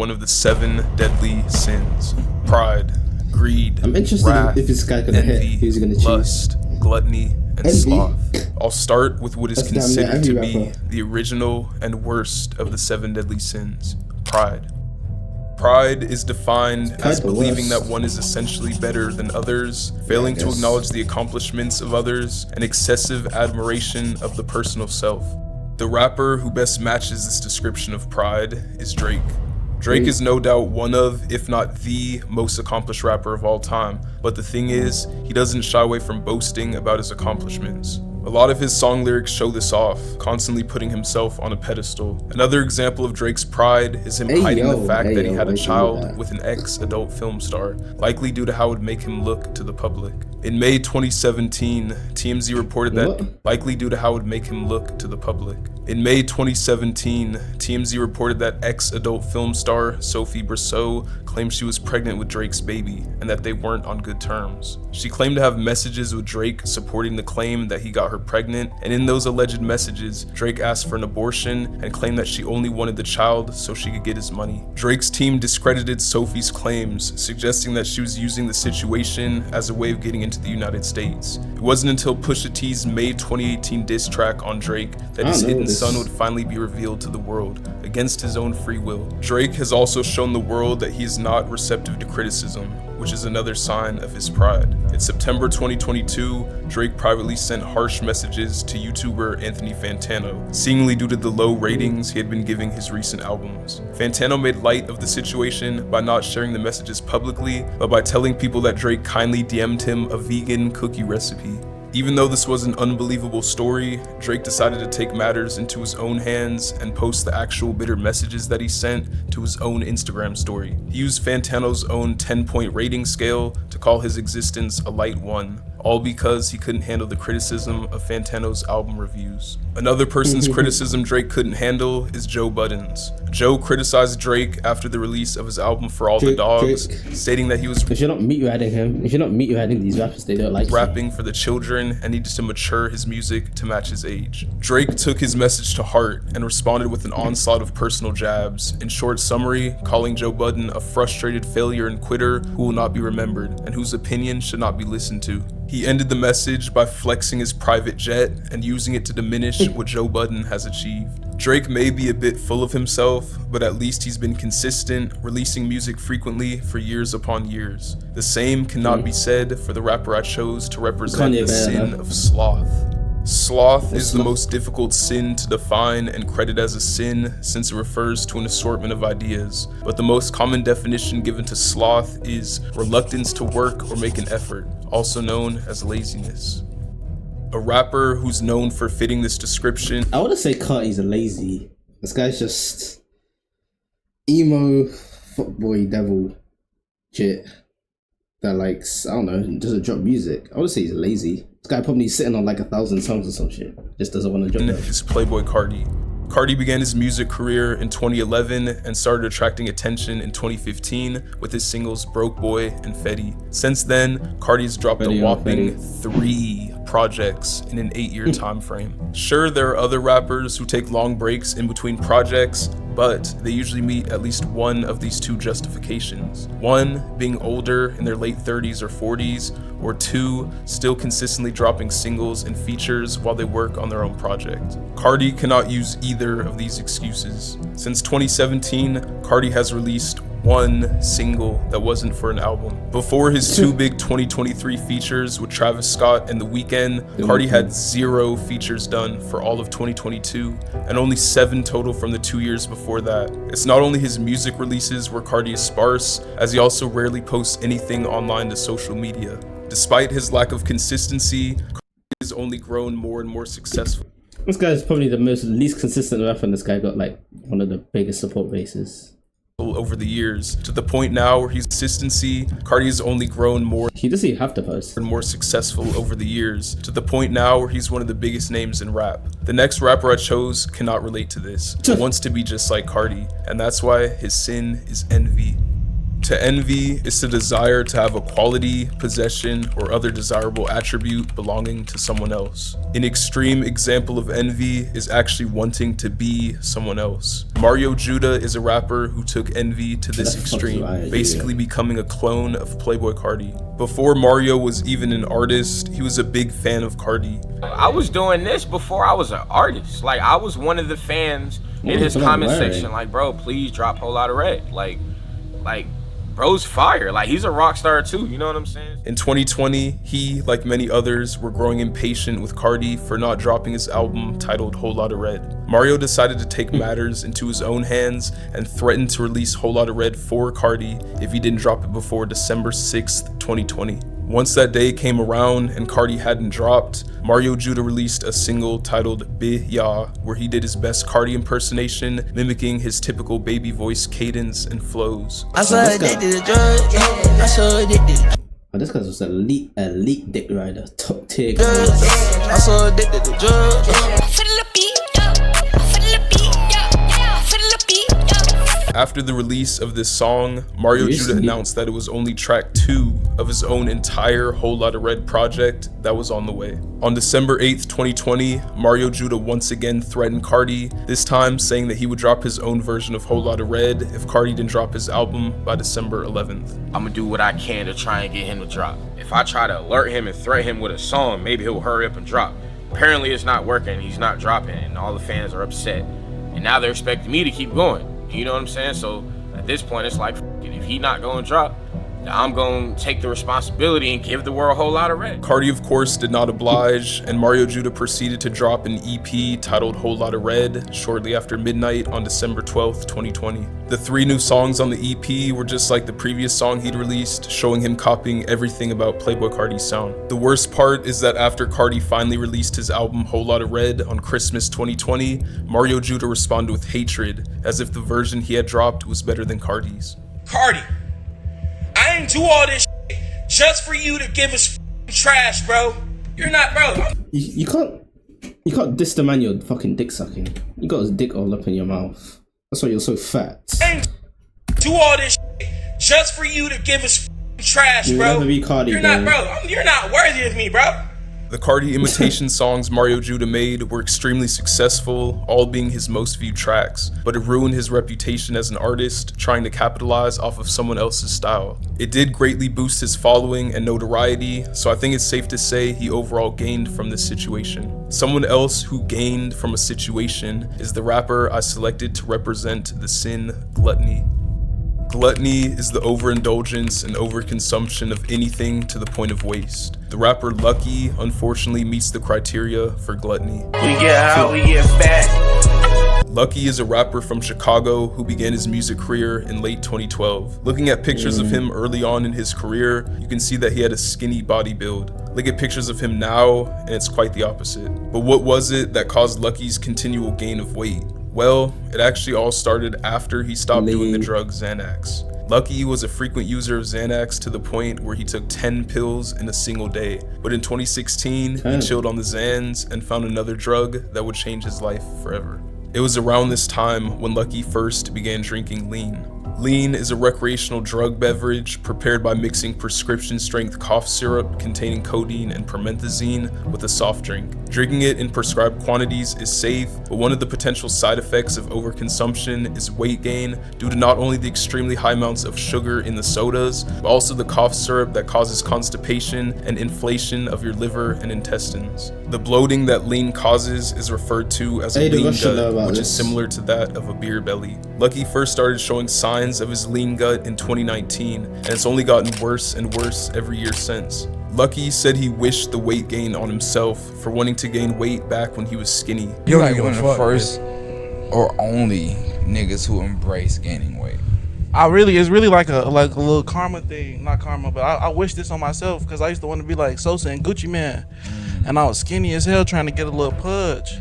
one of the 7 deadly sins: pride, greed, I'm interested wrath, if this guy gonna hit. envy, Who's he gonna choose? lust, gluttony, and Envy? sloth. I'll start with what is That's damn near considered to every be rapper. the original and worst of the 7 deadly sins: pride. Pride is defined as the believing worst. that one is essentially better than others, failing to guess. acknowledge the accomplishments of others, and excessive admiration of the personal self. The rapper who best matches this description of pride is Drake. Drake is no doubt one of, if not the, most accomplished rapper of all time, but the thing is, he doesn't shy away from boasting about his accomplishments. A lot of his song lyrics show this off, constantly putting himself on a pedestal. Another example of Drake's pride is him hiding the fact that he had a child with an ex-adult film star, likely due to how it would make him look to the public. In May 2017, TMZ reported that likely due to how it would make him look to the public. In May 2017, TMZ reported that ex-adult film star Sophie Brousseau claimed she was pregnant with Drake's baby and that they weren't on good terms. She claimed to have messages with Drake supporting the claim that he got her pregnant, and in those alleged messages, Drake asked for an abortion and claimed that she only wanted the child so she could get his money. Drake's team discredited Sophie's claims, suggesting that she was using the situation as a way of getting into the United States. It wasn't until Pusha T's May 2018 diss track on Drake that his hidden son would finally be revealed to the world, against his own free will. Drake has also shown the world that he is not receptive to criticism, which is another sign of his pride. In September 2022, Drake privately sent harsh messages to YouTuber Anthony Fantano, seemingly due to the low ratings he had been giving his recent albums. Fantano made light of the situation by not sharing the messages publicly, but by telling people that Drake kindly DM'd him a vegan cookie recipe. Even though this was an unbelievable story, Drake decided to take matters into his own hands and post the actual bitter messages that he sent to his own Instagram story. He used Fantano's own 10-point rating scale to call his existence a light 1, all because he couldn't handle the criticism of Fantano's album reviews. Another person's criticism Drake couldn't handle is Joe Budden's. Joe criticized Drake after the release of his album For All the Dogs, stating that he was If you're not meet you adding these rappers, they don't like rapping for the children and needed to mature his music to match his age. Drake took his message to heart and responded with an onslaught of personal jabs. In short summary, calling Joe Budden a frustrated failure and quitter who will not be remembered and whose opinion should not be listened to. He ended the message by flexing his private jet and using it to diminish what Joe Budden has achieved. Drake may be a bit full of himself, but at least he's been consistent, releasing music frequently for years upon years. The same cannot be said for the rapper I chose to represent the sin of sloth. Sloth is the most difficult sin to define and credit as a sin since it refers to an assortment of ideas, but the most common definition given to sloth is reluctance to work or make an effort, also known as laziness. A rapper who's known for fitting this description. I want to say Carti's a lazy. This guy's just emo fuckboy devil shit that likes, I don't know, doesn't drop music. I would say he's lazy. This guy probably sitting on like 1,000 songs or some shit. Just doesn't want to drop that. Is Playboy Carti. Carti began his music career in 2011 and started attracting attention in 2015 with his singles Broke Boy and Fetty. Since then, Carti's dropped a whopping 3 projects in an 8-year time frame. Sure, there are other rappers who take long breaks in between projects, but they usually meet at least one of these 2 justifications. 1, being older in their late 30s or 40s, or 2, still consistently dropping singles and features while they work on their own project. Carti cannot use either of these excuses. Since 2017, Carti has released 1 single that wasn't for an album. Before his 2 big 2023 features with Travis Scott and The Weeknd, Carti had 0 features done for all of 2022 and only 7 total from the 2 years before that. It's not only his music releases where Carti is sparse, as he also rarely posts anything online to social media. Despite his lack of consistency, Carti has only grown more and more successful. This guy's probably the least consistent rapper, and this guy got like one of the biggest support bases over the years, to the point now where his consistency, Carti has only grown more. He doesn't even have to post. And more successful over the years, to the point now where he's one of the biggest names in rap. The next rapper I chose cannot relate to this, but wants to be just like Carti, and that's why his sin is envy. To envy is the desire to have a quality, possession, or other desirable attribute belonging to someone else. An extreme example of envy is actually wanting to be someone else. Mario Judah is a rapper who took envy to this extreme, basically becoming a clone of Playboi Carti. Before Mario was even an artist, he was a big fan of Carti. I was doing this before I was an artist. Like, I was one of the fans in his comment section, like, bro, please drop Whole Lotta Red. Like, bro's fire. Like, he's a rock star too, you know what I'm saying? In 2020, he, like many others, were growing impatient with Carti for not dropping his album titled Whole Lotta Red. Mario decided to take matters into his own hands and threatened to release Whole Lotta Red for Carti if he didn't drop it before December 6th, 2020. Once that day came around and Carti hadn't dropped, Mario Judah released a single titled Bi Ya, where he did his best Carti impersonation, mimicking his typical baby voice cadence and flows. I saw addicted to drugs, I saw addicted. Oh, this guy's just elite dick rider, top tier. I saw addicted to drugs. After the release of this song, Mario Judah announced that it was only track 2 of his own entire Whole Lotta Red project that was on the way. On December 8th, 2020, Mario Judah once again threatened Carti, this time saying that he would drop his own version of Whole Lotta Red if Carti didn't drop his album by December 11th. I'm gonna do what I can to try and get him to drop. If I try to alert him and threaten him with a song, maybe he'll hurry up and drop. Apparently it's not working, he's not dropping, and all the fans are upset. And now they're expecting me to keep going. You know what I'm saying? So at this point, it's like, if he not gonna drop, I'm gonna take the responsibility and give the world a Whole Lotta Red. Carti, of course, did not oblige, and Mario Judah proceeded to drop an EP titled Whole Lotta Red shortly after midnight on December 12th, 2020. The 3 new songs on the EP were just like the previous song he'd released, showing him copying everything about Playboi Carti's sound. The worst part is that after Carti finally released his album Whole Lotta Red on Christmas 2020, Mario Judah responded with hatred, as if the version he had dropped was better than Carti's. Carti, I ain't do all this shit just for you to give us trash, bro. You're not, bro. You can't diss the man you're fucking dick sucking. You got his dick all up in your mouth. That's why you're so fat. I ain't do all this shit just for you to give us trash, You'll bro. never be Carti, you're not, bro. You're not worthy of me, bro. The Carti imitation songs Mario Judah made were extremely successful, all being his most viewed tracks, but it ruined his reputation as an artist, trying to capitalize off of someone else's style. It did greatly boost his following and notoriety, so I think it's safe to say he overall gained from this situation. Someone else who gained from a situation is the rapper I selected to represent the sin gluttony. Gluttony is the overindulgence and overconsumption of anything to the point of waste. The rapper Lucky unfortunately meets the criteria for gluttony. We get out, we get fat. Lucky is a rapper from Chicago who began his music career in late 2012. Looking at pictures of him early on in his career, you can see that he had a skinny body build. Look at pictures of him now, and it's quite the opposite. But what was it that caused Lucky's continual gain of weight? Well, it actually all started after he stopped doing the drug Xanax. Lucky was a frequent user of Xanax to the point where he took 10 pills in a single day. But in 2016, he chilled on the Xans and found another drug that would change his life forever. It was around this time when Lucky first began drinking lean. Lean is a recreational drug beverage prepared by mixing prescription-strength cough syrup containing codeine and promethazine with a soft drink. Drinking it in prescribed quantities is safe, but one of the potential side effects of overconsumption is weight gain due to not only the extremely high amounts of sugar in the sodas, but also the cough syrup that causes constipation and inflation of your liver and intestines. The bloating that lean causes is referred to as a lean gut, which is similar to that of a beer belly. Lucky first started showing signs of his lean gut in 2019, and it's only gotten worse and worse every year since. Lucky said he wished the weight gain on himself for wanting to gain weight back when he was skinny. You're like one of the first or only niggas who embrace gaining weight. It's really like a little karma thing, not karma, but I wish this on myself because I used to want to be like Sosa and Gucci Man, and I was skinny as hell trying to get a little pudge.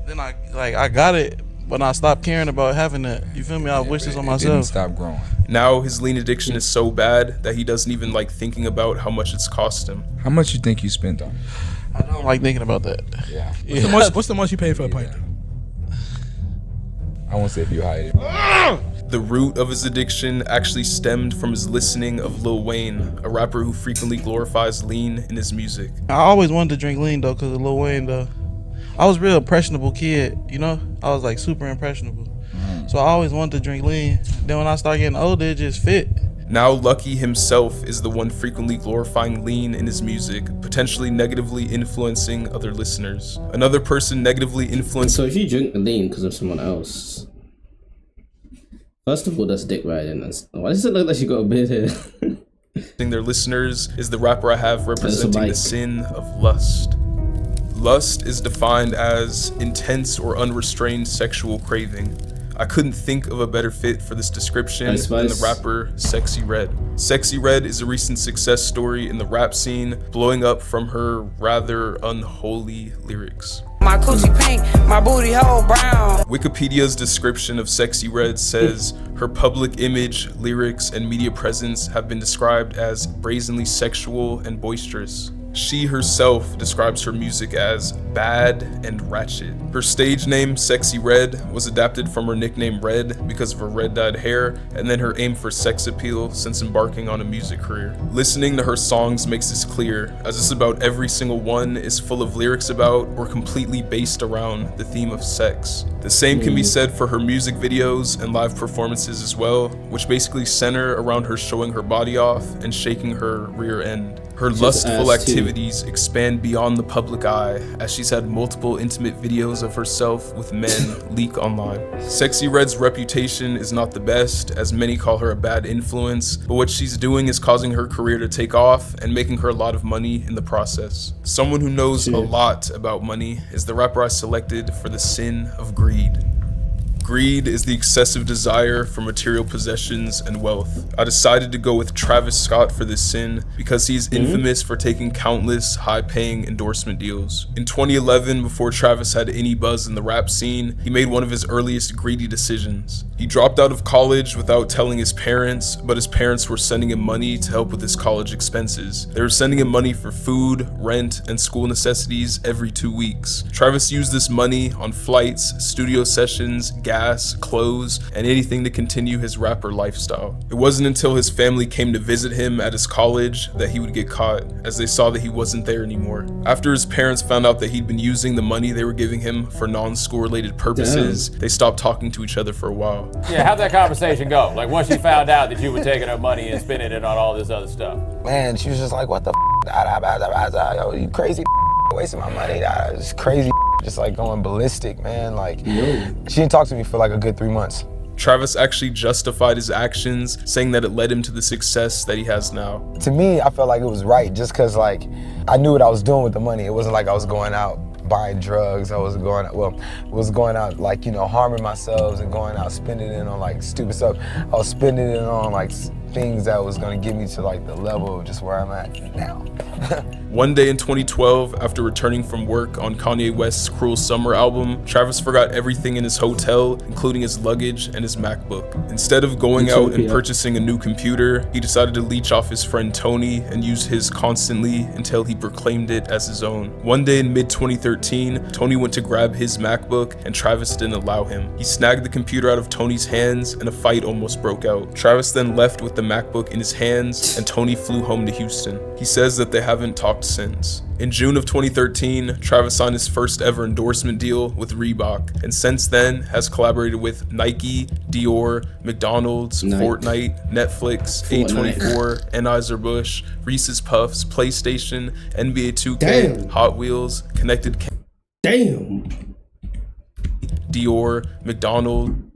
Then I got it, but I stopped caring about having it. You feel me? I wish this on myself. Didn't stop growing. Now his lean addiction is so bad that he doesn't even like thinking about how much it's cost him. How much you think you spent on it? I don't like thinking about that. Yeah. What's the most you paid for a pint? I won't say if you hide it. The root of his addiction actually stemmed from his listening of Lil Wayne, a rapper who frequently glorifies lean in his music. I always wanted to drink lean though, cause of Lil Wayne though. I was a real impressionable kid, you know? I was like super impressionable. So I always wanted to drink lean. Then when I started getting older, it just fit. Now Lucky himself is the one frequently glorifying lean in his music, potentially negatively influencing other listeners. Another person negatively influencing. So if you drink the lean because of someone else, first of all, that's dick riding. Why does it look like she got a beard here? Their listeners is the rapper I have representing the sin of lust. Lust is defined as intense or unrestrained sexual craving. I couldn't think of a better fit for this description than the rapper Sexy Red. Sexy Red is a recent success story in the rap scene, blowing up from her rather unholy lyrics. My coochie pink, my booty hole brown. Wikipedia's description of Sexy Red says her public image, lyrics, and media presence have been described as brazenly sexual and boisterous. She herself describes her music as bad and ratchet. Her stage name, Sexy Red, was adapted from her nickname Red because of her red-dyed hair, and then her aim for sex appeal since embarking on a music career. Listening to her songs makes this clear, as just about every single one is full of lyrics about or completely based around the theme of sex. The same can be said for her music videos and live performances as well, which basically center around her showing her body off and shaking her rear end. Her lustful activities expand beyond the public eye, as she's had multiple intimate videos of herself with men leak online. Sexy Red's reputation is not the best, as many call her a bad influence, but what she's doing is causing her career to take off and making her a lot of money in the process. Someone who knows a lot about money is the rapper I selected for the sin of greed. Greed is the excessive desire for material possessions and wealth. I decided to go with Travis Scott for this sin because he's infamous for taking countless high-paying endorsement deals. In 2011, before Travis had any buzz in the rap scene, he made one of his earliest greedy decisions. He dropped out of college without telling his parents, but his parents were sending him money to help with his college expenses. They were sending him money for food, rent, and school necessities every 2 weeks. Travis used this money on flights, studio sessions, gas, clothes, and anything to continue his rapper lifestyle. It wasn't until his family came to visit him at his college that he would get caught, as they saw that he wasn't there anymore. After his parents found out that he'd been using the money they were giving him for non-school related purposes, they stopped talking to each other for a while. Yeah, how'd that conversation go? Like once you found out that you were taking her money and spending it on all this other stuff. Man, she was just like, what the yo, you crazy wasting my money, it's crazy, just like going ballistic, man. Like, she didn't talk to me for like a good 3 months. Travis actually justified his actions, saying that it led him to the success that he has now. To me, I felt like it was right, just cause like, I knew what I was doing with the money. It wasn't like I was going out buying drugs. I was going out like, you know, harming myself and going out spending it on like stupid stuff. I was spending it on like things that was gonna get me to like the level of just where I'm at now. One day in 2012, after returning from work on Kanye West's Cruel Summer album, Travis forgot everything in his hotel, including his luggage and his MacBook. Instead of going out and purchasing a new computer, he decided to leech off his friend Tony and use his constantly until he proclaimed it as his own. One day in mid-2013, Tony went to grab his MacBook and Travis didn't allow him. He snagged the computer out of Tony's hands and a fight almost broke out. Travis then left with the MacBook in his hands and Tony flew home to Houston. He says that they haven't talked since. In June of 2013, Travis signed his first ever endorsement deal with Reebok, and since then has collaborated with Nike, Dior, McDonald's, Fortnite, Netflix, A24, Anheuser-Busch, Reese's Puffs, PlayStation, NBA 2K, Hot Wheels, Connected Dior, McDonald's,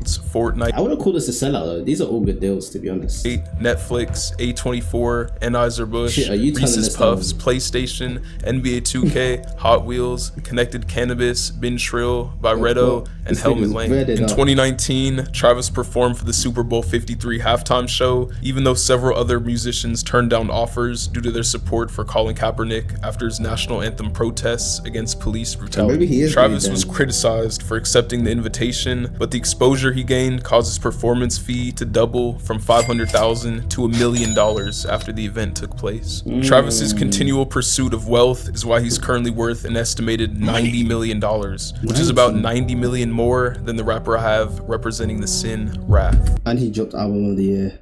Fortnite. I wouldn't call this a sellout though. These are all good deals, to be honest. Netflix, A24, Anheuser-Busch, Reese's Puffs, PlayStation, NBA 2K, Hot Wheels, Connected Cannabis, Bin Shrill, Byretto, and Helmet Lane. In 2019, Travis performed for the Super Bowl 53 halftime show, even though several other musicians turned down offers due to their support for Colin Kaepernick after his national anthem protests against police brutality. Travis was criticized for accepting the invitation, but the exposure exposure he gained caused his performance fee to double from $500,000 to $1 million after the event took place. Travis's continual pursuit of wealth is why he's currently worth an estimated $90 million, which is about 90 million more than the rapper I have representing the sin, Wrath. And he dropped album of the year.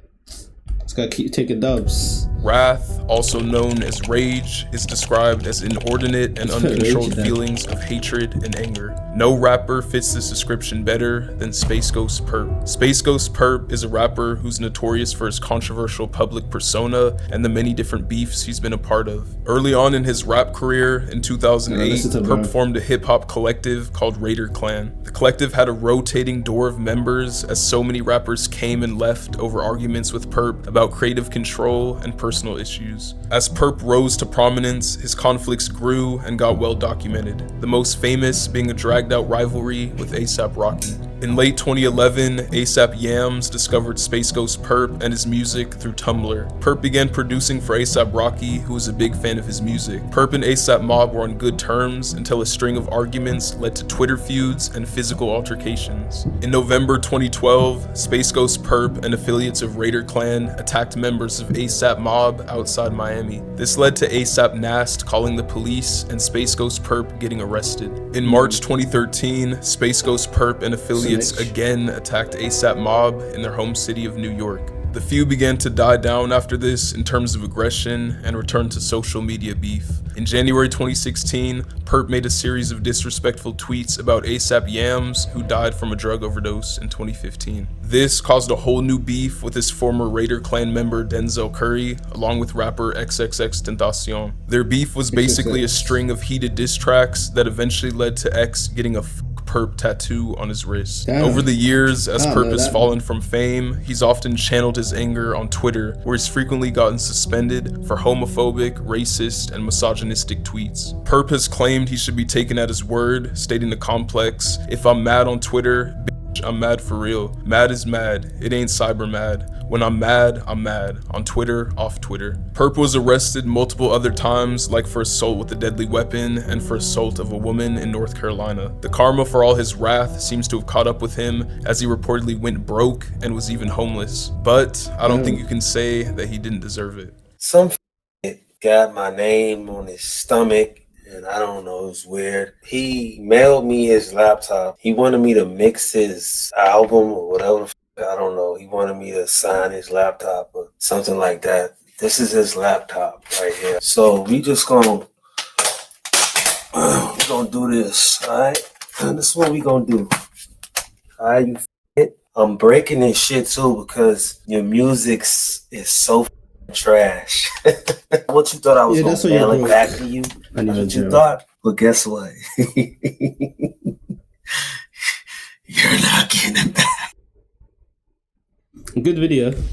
This guy keep taking dubs. Wrath, also known as rage, is described as inordinate and uncontrolled feelings of hatred and anger. No rapper fits this description better than Space Ghost Perp. Space Ghost Perp is a rapper who's notorious for his controversial public persona and the many different beefs he's been a part of. Early on in his rap career, in 2008, Perp formed a hip-hop collective called Raider Clan. The collective had a rotating door of members as so many rappers came and left over arguments with Perp about creative control and personal issues. As Perp rose to prominence, his conflicts grew and got well documented, the most famous being a dragged out rivalry with A$AP Rocky. In late 2011, A$AP Yams discovered Space Ghost Perp and his music through Tumblr. Perp began producing for A$AP Rocky, who was a big fan of his music. Perp and A$AP Mob were on good terms until a string of arguments led to Twitter feuds and physical altercations. In November 2012, Space Ghost Perp and affiliates of Raider Clan attacked members of A$AP Mob outside Miami. This led to A$AP Nast calling the police and Space Ghost Perp getting arrested. In March 2013, Space Ghost Perp and affiliates again attacked A$AP Mob in their home city of New York. The feud began to die down after this in terms of aggression and returned to social media beef. In January 2016, Perp made a series of disrespectful tweets about A$AP Yams, who died from a drug overdose in 2015. This caused a whole new beef with his former Raider Clan member Denzel Curry, along with rapper XXXTentacion. Their beef was basically a string of heated diss tracks that eventually led to X getting a Perp tattoo on his wrist. Damn. Over the years, as Perp has fallen from fame, he's often channeled his anger on Twitter, where he's frequently gotten suspended for homophobic, racist, and misogynistic tweets. Perp has claimed he should be taken at his word, stating the complex, "If I'm mad on Twitter, bitch, I'm mad for real. Mad is mad, it ain't cyber mad. When I'm mad, I'm mad. On Twitter, off Twitter." Perp was arrested multiple other times, like for assault with a deadly weapon and for assault of a woman in North Carolina. The karma for all his wrath seems to have caught up with him, as he reportedly went broke and was even homeless. But I don't think you can say that he didn't deserve it. Some got my name on his stomach, and I don't know, it was weird. He mailed me his laptop. He wanted me to mix his album or whatever. I don't know. He wanted me to sign his laptop or something like that. This is his laptop right here. So we just gonna do this, all right? This is what we gonna do. All right, you fit? I'm breaking this shit too because your music is so trash. What you thought I was gonna mail it back to you? That's what you thought? But guess what? You're not getting it back. Good video.